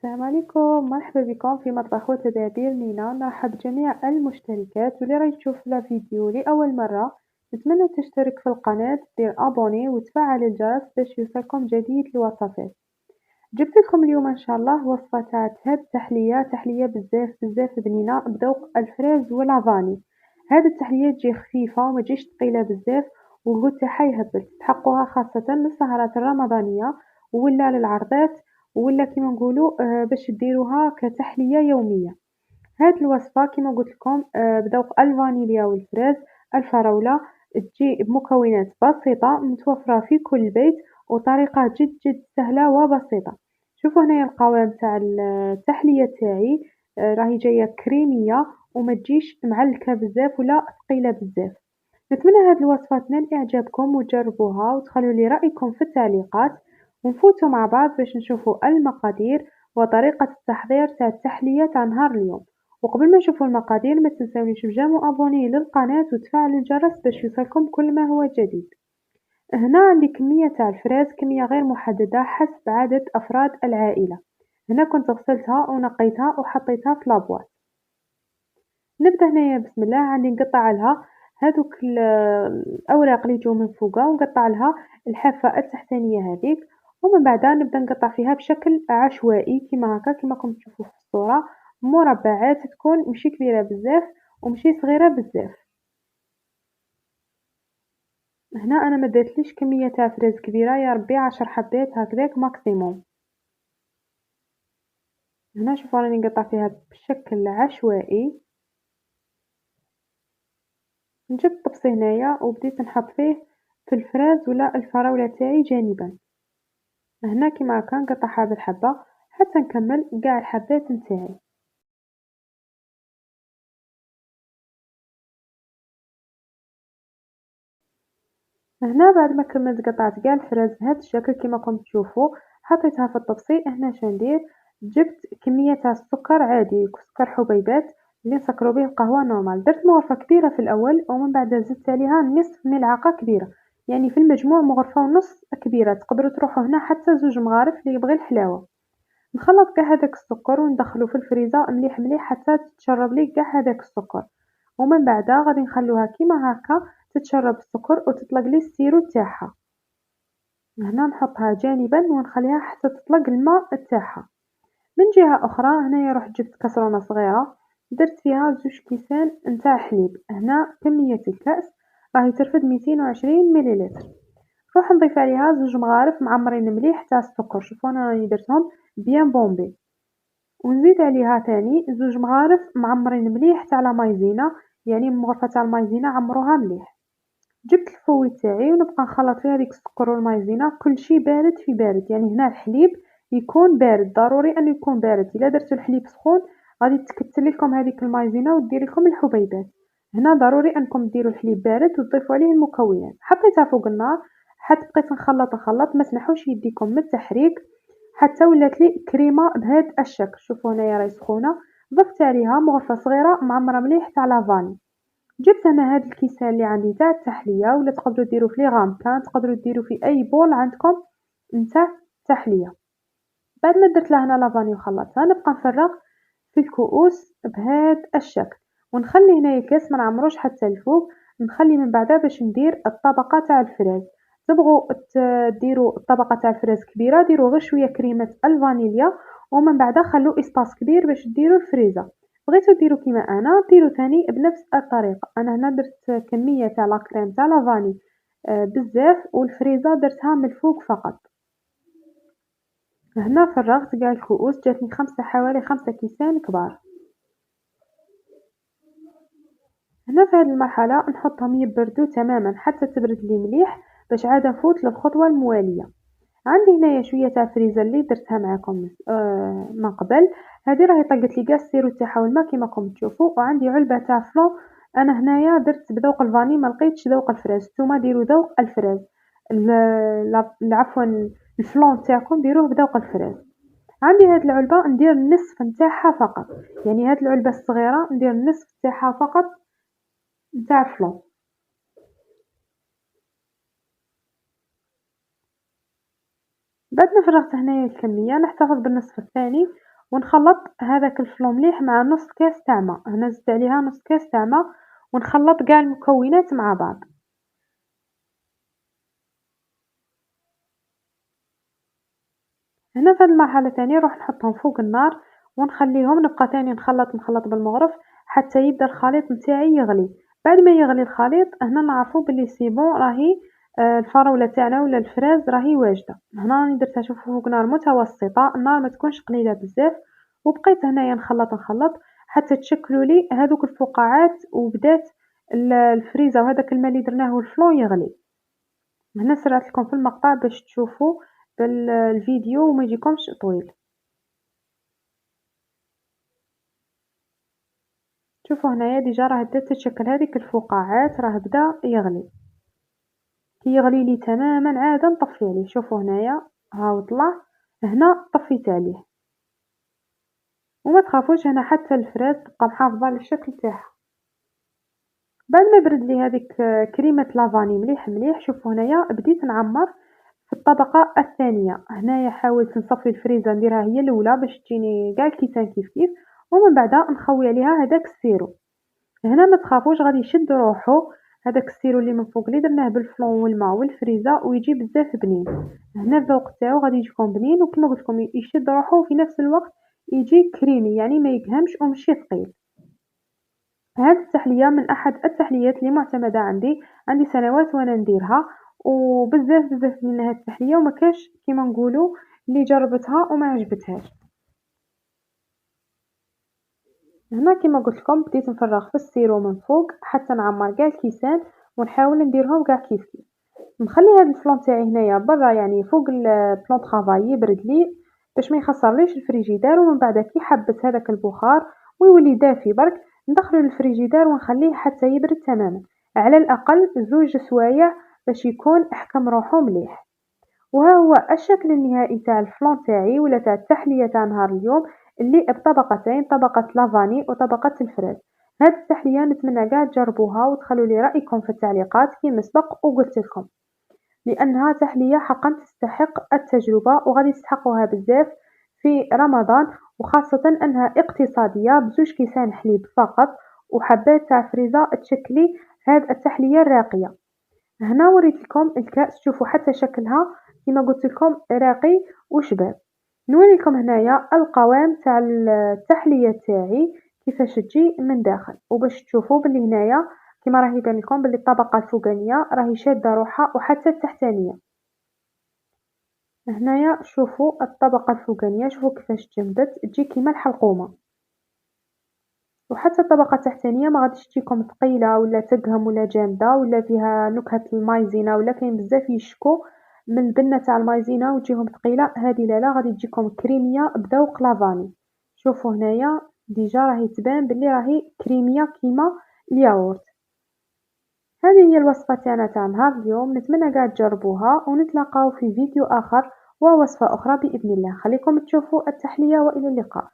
السلام عليكم، مرحبا بكم في مطبخ وتدابير نينا. نرحب جميع المشتركات واللي راهي تشوف الفيديو لأول مرة. نتمنى تشترك في القناة، دير أبوني وتفعل الجرس باش يوصلكم جديد الوصفات. جبت لكم اليوم إن شاء الله وصفة تاع تهب تحلية بزاف بزاف بنينة بذوق الفريز واللافاني. هاد التحلية تجي خفيفة وما تجيش ثقيلة بزاف، والجو تاعها يهبل. تحقوها خاصة للسهرات الرمضانية ولا للعرضات، ولا كيما نقولوا باش ديروها كتحلية يومية. هاد الوصفة كيما قلت لكم بذوق الفانيليا والفريز الفراولة. تجي بمكونات بسيطة متوفرة في كل بيت، وطريقة جد جد سهلة وبسيطة. شوفوا هنايا القوام تاع التحلية تاعي، راهي جاية كريمية وما تجيش معلكة بزاف ولا ثقيلة بزاف. نتمنى هاد الوصفة تنال إعجابكم وتجربوها وتخلوا لي رأيكم في التعليقات، ونفوتوا مع بعض باش نشوفوا المقادير وطريقة التحضير تاع التحلية تاع نهار اليوم. وقبل ما نشوفوا المقادير ما تنسونيش بجامو ابوني للقناة وتفعلوا الجرس باش يوصلكم كل ما هو جديد. هنا عندي كمية تاع الفراز، كمية غير محددة حسب عدد أفراد العائلة. هنا كنت غسلتها ونقيتها وحطيتها في لابواط. نبدأ هنايا بسم الله. عندي نقطع لها هذوك الأوراق اللي يجوا من فوقها، ونقطع لها الحافة التحتانية هذيك، ومن بعدها نبدأ نقطع فيها بشكل عشوائي كيما هكا كيما راكم تشوفوا في الصورة. مربعات تكون ماشي كبيرة بزاف وماشي صغيرة بزاف. هنا أنا ما درتليش كمية تاع فريز كبيرة، يا ربي 10 حبات هكذاك ماكسيموم. هنا شوفوا راني نقطع فيها بشكل عشوائي. جبت الطبسي هنايا وبديت نحط فيه في الفراز ولا الفراولة تاعي جانبا. هنا كيما هكا نقطع حبة حبة حتى نكمل قاع الحبات نتاعي. هنا بعد ما كملت قطعت قاع الفراز بهذا الشكل كيما راكم تشوفوا، حطيتها في الطبسي. هنا شندير، جبت كمية تاع السكر عادي، سكر حبيبات اللي نسكرو به القهوة نورمال. درت مغرفة كبيرة في الأول ومن بعد زدت عليها نصف ملعقة كبيرة، يعني في المجموع مغرفة ونص كبيرة. تقدروا تروحوا هنا حتى 2 مغارف اللي يبغي الحلاوة. نخلط قاع هذاك السكر وندخلو في الفريزر مليح مليح حتى تتشرب لي قاع هذاك السكر، ومن بعدها غادي نخلوها كيما هكا تتشرب السكر وتطلق لي السيرو تاعها. هنا نحطها جانبا ونخليها حتى تطلق الماء تاعها. من جهة أخرى هنايا رحت جبت كاسرونة صغيرة، درت فيها 2 كيسان نتاع حليب. هنا كمية الكأس راهي ترفد 220 مليلتر. نروح نضيف عليها 2 مغارف معمرين مليح تاع السكر. شوفوا انا راني درتهم بيان بومبي. ونزيد عليها تاني 2 مغارف معمرين مليح تاع لا مايزينا، يعني مغرفة تاع المايزينا عمروها مليح. جبت الفوي تاعي ونبقى نخلط فيها هذيك السكر والمايزينا، كل شيء بارد في بارد. يعني هنا الحليب يكون بارد، ضروري انه يكون بارد. الا درتو الحليب سخون غادي تكتل لكم هذيك المايزينا ودير لكم الحبيبات. هنا ضروري انكم ديروا الحليب بارد وتضيفوا عليه المكونات. حطيتها فوق النار حتى بقيت نخلط ما تنحوش يديكم من التحريك حتى ولات لي كريمه بهذا الشكل. شوفوا هنايا راهي سخونه. ضفت عليها مغرفه صغيره معمره مليح تاع لافاني. جبت أنا هاد الكيسان اللي عندي تاع التحلية، ولا تقدروا ديروا في لي غامكان، تقدروا ديروا في أي بول عندكم نتاع التحلية. بعد ما درت لها هنا لافاني وخلطتها نبقى نفرغ في الكؤوس بهذا الشكل، ونخلي هنايا الكاس ما نعمروش حتى الفوق. نخلي من بعدها باش ندير الطبقة تاع الفراز. تبغوا ديروا الطبقة تاع الفراز كبيرة، ديروا غير شوية كريمة الفانيليا، ومن بعدها خلوا اسباس كبير باش ديروا الفريزة. بغيتو ديروا كيما انا ديروا ثاني بنفس الطريقة. انا هنا درت كمية تاع لا كريم تاع لافاني بزاف، والفريزة درتها من الفوق فقط. هنا فرغت قاع الكؤوس، جاتني حوالي 5 كيسان كبار. هنا في هذه المرحلة نحطهم يبردوا تماما حتى تبرد لي مليح باش عاد نفوت للخطوة الموالية. عندي هنايا شوية تاع فريزة اللي درتها معكم من قبل. هذه راهي طلقت لي كاع السيرو تاعها والماء كيما راكم تشوفوا. وعندي علبة تاع فلون، انا هنايا درت بذوق الفاني ما لقيتش ذوق الفراز. نتوما ديروا ذوق الفراز، عفوا الفلون تاعكم ديروه بذوق الفراز. عندي هاد العلبة ندير النصف نتاعها فقط، يعني هاد العلبة الصغيرة ندير النصف تاعها فقط نتاع الفلون. بعد ما فرغت هنايا الكمية نحتفظ بالنصف الثاني ونخلّط هذاك الفلان مليح مع نُص كاس تاع ما، هنا زدت عليها نُص كاس تاع ما ونخلّط قاع المكونات مع بعض. هنا في هاد المرحلة تاني نروح نحطهم فوق النار ونخليهم نبقى تاني نخلّط بالمغرف حتى يبدا الخليط نتاعي يغلي، بعد ما يغلي الخليط هنا نعرفو بلي سي بون راهي الفراولة تاعنا ولا الفراز راهي واجدة، هنا راني درتها شوفو فوق نار متوسطة، النار ما تكونش قليلة بزاف، وبقيت هنايا نخلّط حتى تشكلوا لي هاذوك الفقاعات وبدات الفريزة وهذاك الما اللي درناه والفلان يغلي. هنا سرعت لكم في المقطع باش تشوفوا الفيديو وما يجيكمش طويل. شوفوا هنايا ديجا راه بدات تتشكل هذيك الفقاعات راه بدا يغلي، كي يغلي لي تماما عاد نطفي عليه. شوفوا هنايا هاو طلع، هنا طفيت عليه وما تخافوش هنا حتى الفراز تبقى محافظة على الشكل تاعها. بعد ما برد لي هذيك كريمة لافاني مليح مليح، شوفوا هنايا بديت نعمر في الطبقة الثانية. هنايا حاولت نصفي الفريزة نديرها هي الأولى باش تجيني قاع الكيسان كيف كيف، ومن بعدها نخوي عليها هذاك السيرو. هنا ما تخافوش غادي يشد روحو هذاك السيرو اللي من فوق اللي درناه بالفلون والماء والفريزة ويجي بزاف بنين. هنا الذوق تاعو غادي يجيكم بنين وكما قلت لكم يشد روحو وفي نفس الوقت يجي كريمي يعني ما يقهمش ومشي ثقيل. هذه التحلية من أحد التحليات اللي معتمدة عندي سنوات وأنا نديرها، وبزاف من هذه التحلية وما كاش كيما نقولوا اللي جربتها وما عجبتهاش. هنا كيما قلت لكم بديت نفرغ في السيرو من فوق حتى نعمر قاع الكيسان ونحاول نديرهم قاع كيف كيف. نخلي هذا الفلون تاعي هنايا برا يعني فوق البلون طرافاي يبرد لي باش ما يخسرليش الفريجيدار، ومن بعد كي حبس هذاك البخار ويولي دافي برك ندخلو للفريجيدار ونخليه حتى يبرد تماما، على الأقل 2 سوايع باش يكون أحكم روحو مليح. وها هو الشكل النهائي تاع الفلان تاعي ولا تاع التحلية تاع نهار اليوم اللي بطبقتين، طبقة لافاني وطبقة الفراز. هاد التحلية نتمنى قاع تجربوها وتخلوا لي رأيكم في التعليقات كيما سبق وقلت لكم، لأنها تحلية حقا تستحق التجربة وغادي تستحقوها بزاف في رمضان، وخاصة أنها اقتصادية بزوج كيسان حليب فقط وحبات تاع فريزة تشكلي هاد التحلية الراقية. هنا وريت لكم الكأس، شوفوا حتى شكلها كما قلت لكم راقي وشباب. نوري لكم هنايا القوام تاع التحلية تاعي كيفاش تجي من داخل، وباش تشوفوا بلي هنايا كما راه يبان لكم بلي الطبقة الفوقانية راهي شادة روحها وحتى التحتانية. هنايا شوفوا الطبقة الفوقانية شوفوا كيفاش تجمدت تجي كيما الحلقومة، وحتى الطبقة التحتانية ما غاديش تجيكم ثقيلة ولا تقهم ولا جامدة ولا فيها نكهة المايزينا، ولا كاين بزاف يشكو من البنة تاع المايزينا وتجيهم ثقيلة، هذه لا غادي تجيكم كريمية بذوق لافاني. شوفوا هنايا ديجا راهي تبان بلي راهي كريمية كيما الياغورت. هذه هي الوصفة تاعنا تاع نهار اليوم، نتمنى قاع تجربوها ونتلاقاو في فيديو آخر ووصفة أخرى بإذن الله. خليكم تشوفوا التحلية وإلى اللقاء.